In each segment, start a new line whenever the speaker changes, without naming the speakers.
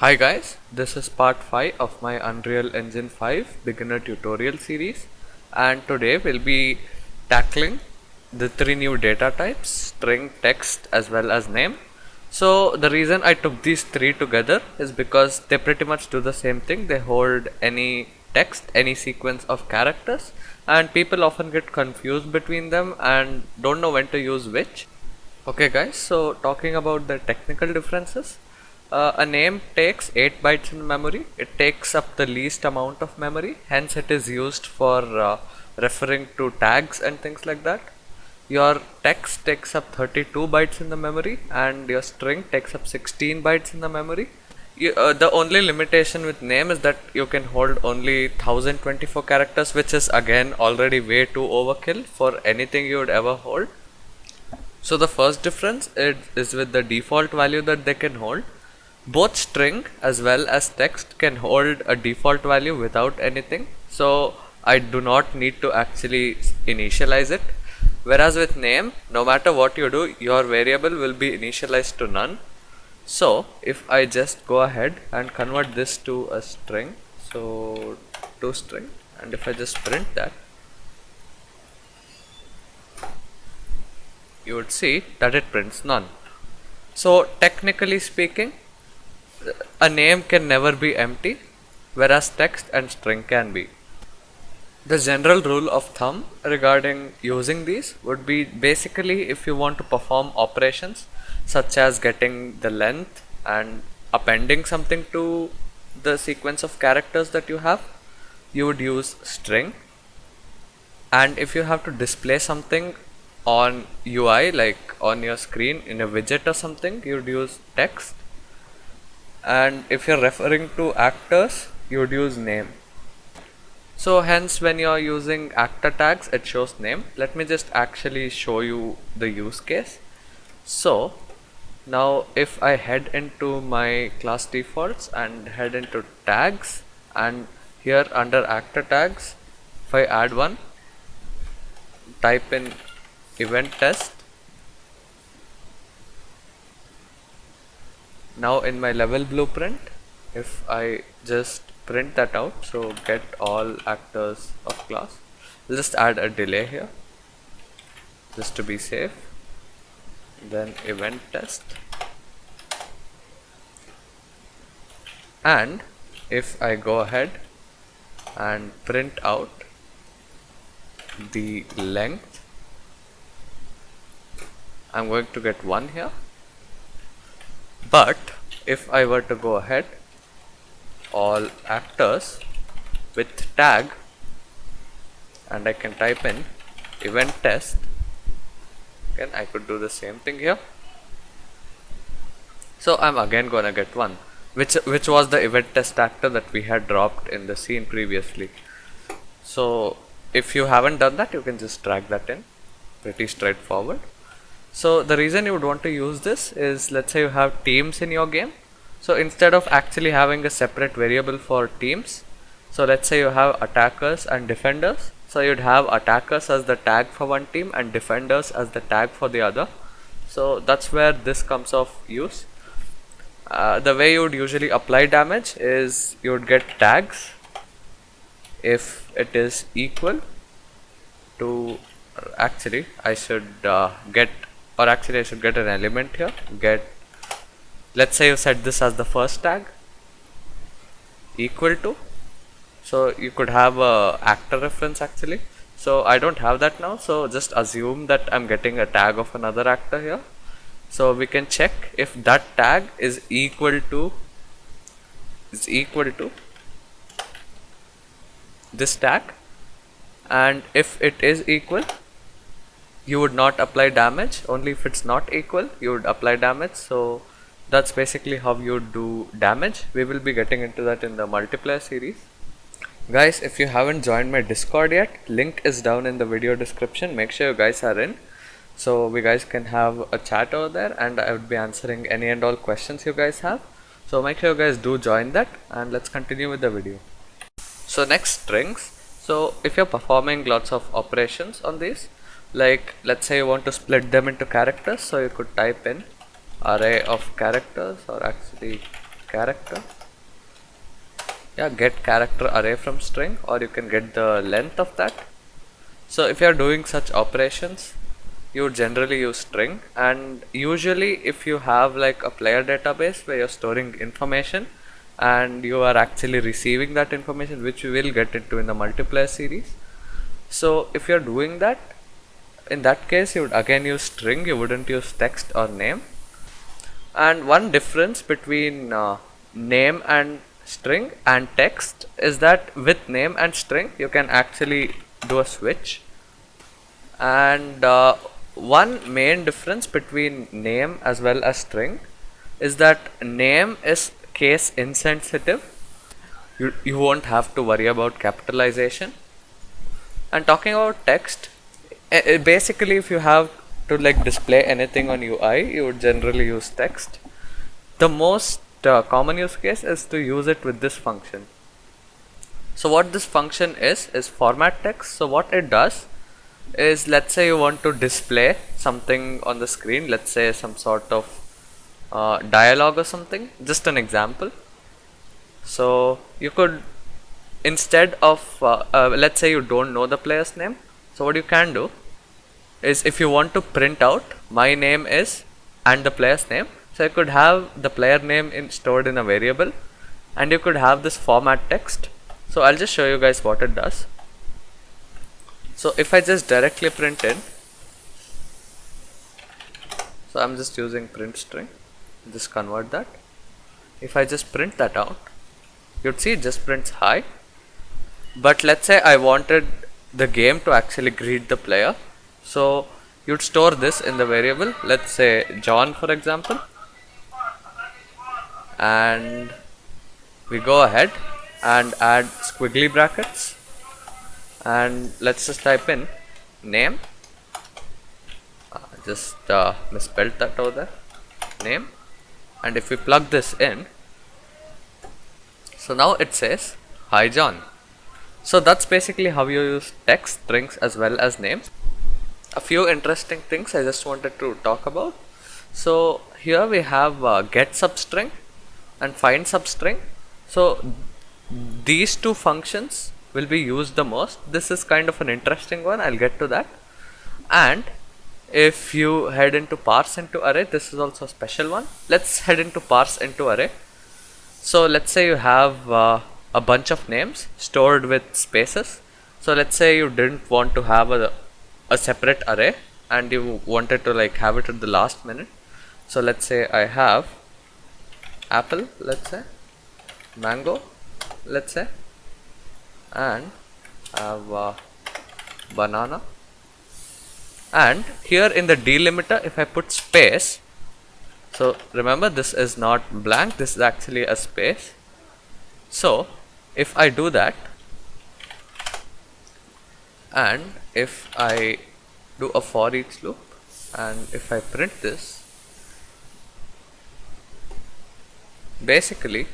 Hi guys, this is part 5 of my Unreal Engine 5 beginner tutorial series, and today we'll be tackling the three new data types: string, text as well as name. So the reason I took these three together is because they pretty much do the same thing. They hold any text, any sequence of characters, and people often get confused between them and don't know when to use which. Okay guys, so talking about the technical differences, a name takes 8 bytes in memory. It takes up the least amount of memory, hence it is used for referring to tags and things like that. Your text takes up 32 bytes in the memory and your string takes up 16 bytes in the memory. The only limitation with name is that you can hold only 1024 characters, which is again already way too overkill for anything you would ever hold. So the first difference is with the default value that they can hold. Both string as well as text can hold a default value without anything. So I do not need to actually initialize it. Whereas with name, no matter what you do, your variable will be initialized to none. So if I just go ahead and convert this to a string, so to string, and if I just print that, you would see that it prints none. So technically speaking, a name can never be empty, whereas text and string can be. The general rule of thumb regarding using these would be basically if you want to perform operations such as getting the length and appending something to the sequence of characters that you have, you would use string. And if you have to display something on UI, like on your screen in a widget or something, you would use text. And if you're referring to actors, you would use name. So hence when you're using actor tags, it shows name. Let me just actually show you the use case. So now if I head into my class defaults and head into tags, and here under actor tags, if I add one, type in event test. Now in my level blueprint, if I just print that out, so get all actors of class, we'll just add a delay here just to be safe, then event test, and if I go ahead and print out the length, I'm going to get 1 here. But if I were to go ahead, all actors with tag, and I can type in event test, again I could do the same thing here. So I'm again gonna get 1, which was the event test actor that we had dropped in the scene previously. So if you haven't done that, you can just drag that in, pretty straightforward. So the reason you would want to use this is, let's say you have teams in your game. So instead of actually having a separate variable for teams, so let's say you have attackers and defenders. So you'd have attackers as the tag for one team and defenders as the tag for the other. So that's where this comes of use. The way you would usually apply damage is you would get tags if it is equal to, actually I should get, or actually I should get an element here, get, let's say you set this as the first tag, equal to, so you could have a actor reference actually. So I don't have that now, so just assume that I'm getting a tag of another actor here. So we can check if that tag is equal to this tag, and if it is equal, you would not apply damage. Only if it's not equal, you would apply damage. So that's basically how you do damage. We will be getting into that in the multiplayer series. Guys, if you haven't joined my Discord yet, link is down in the video description. Make sure you guys are in, so we guys can have a chat over there, and I would be answering any and all questions you guys have. So make sure you guys do join that, and let's continue with the video. So next, strings. So if you're performing lots of operations on these, like let's say you want to split them into characters, so you could type in array of characters, or actually character. Yeah, get character array from string, or you can get the length of that. So if you are doing such operations, you would generally use string, and usually if you have like a player database where you're storing information and you are actually receiving that information, which we will get into in the multiplayer series. So if you're doing that, in that case you would again use string, you wouldn't use text or name. And one difference between name and string and text is that with name and string you can actually do a switch. And one main difference between name as well as string is that name is case insensitive. You won't have to worry about capitalization. And talking about text, basically if you have to like display anything on UI, you would generally use text. The most common use case is to use it with this function. So what this function is format text. So what it does is, let's say you want to display something on the screen, let's say some sort of dialogue or something, just an example. So you could, instead of let's say you don't know the player's name, so what you can do is, if you want to print out my name is and the player's name, so you could have the player name stored in a variable, and you could have this format text. So I'll just show you guys what it does. So if I just directly print in, so I'm just using print string, just convert that. If I just print that out, you'd see it just prints hi. But let's say I wanted the game to actually greet the player, so you'd store this in the variable, let's say John for example, and we go ahead and add squiggly brackets, and let's just type in name, just misspelled that over there, name, and if we plug this in, so now it says hi John. So that's basically how you use text, strings as well as names. A few interesting things I just wanted to talk about. So here we have get substring and find substring. So these two functions will be used the most. This is kind of an interesting one, I'll get to that. And if you head into parse into array, this is also a special one. Let's head into parse into array. So let's say you have a bunch of names stored with spaces. So let's say you didn't want to have a separate array and you wanted to like have it at the last minute. So let's say I have apple, let's say mango, let's say, and I have banana. And here in the delimiter, if I put space, so remember this is not blank, this is actually a space. So if I do that, and if I do a for each loop, and if I print this, basically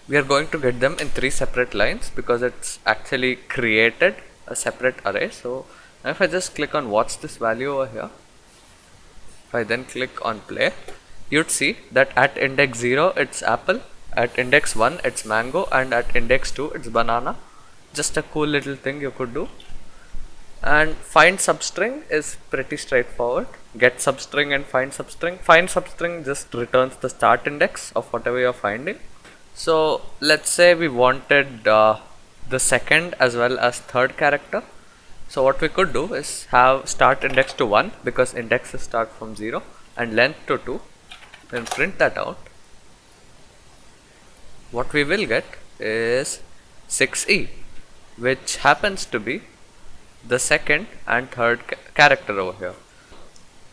we are going to get them in 3 separate lines because it's actually created a separate array. So if I just click on what's this value over here, if I then click on play, you'd see that at index 0 it's apple, at index 1 it's mango, and at index 2 it's banana. Just a cool little thing you could do. And find substring is pretty straightforward. Get substring and find substring. Find substring just returns the start index of whatever you're finding. So let's say we wanted the second as well as third character. So what we could do is have start index to 1 because indexes start from 0, and length to 2. Then print that out. What we will get is 6e, which happens to be the second and third character over here.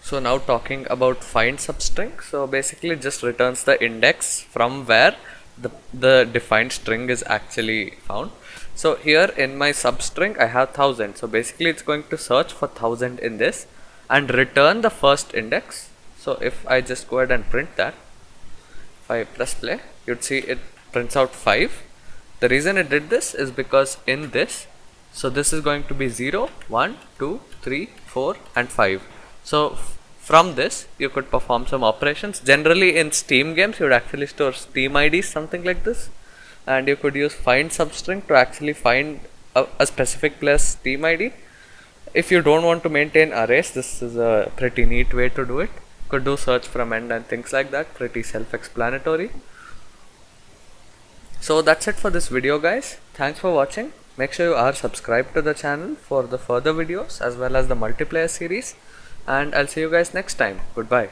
So now talking about find substring, so basically it just returns the index from where the defined string is actually found. So here in my substring I have 1000, so basically it's going to search for 1000 in this and return the first index. So if I just go ahead and print that, if I press play, you'd see it prints out 5. The reason it did this is because in this, so this is going to be 0, 1, 2, 3, 4 and 5. So From this, you could perform some operations. Generally, in Steam games, you would actually store Steam IDs, something like this, and you could use find substring to actually find a specific player's Steam ID. If you don't want to maintain arrays, this is a pretty neat way to do it. You could do search from end and things like that, pretty self-explanatory. So that's it for this video, guys. Thanks for watching. Make sure you are subscribed to the channel for the further videos as well as the multiplayer series, and I'll see you guys next time. Goodbye.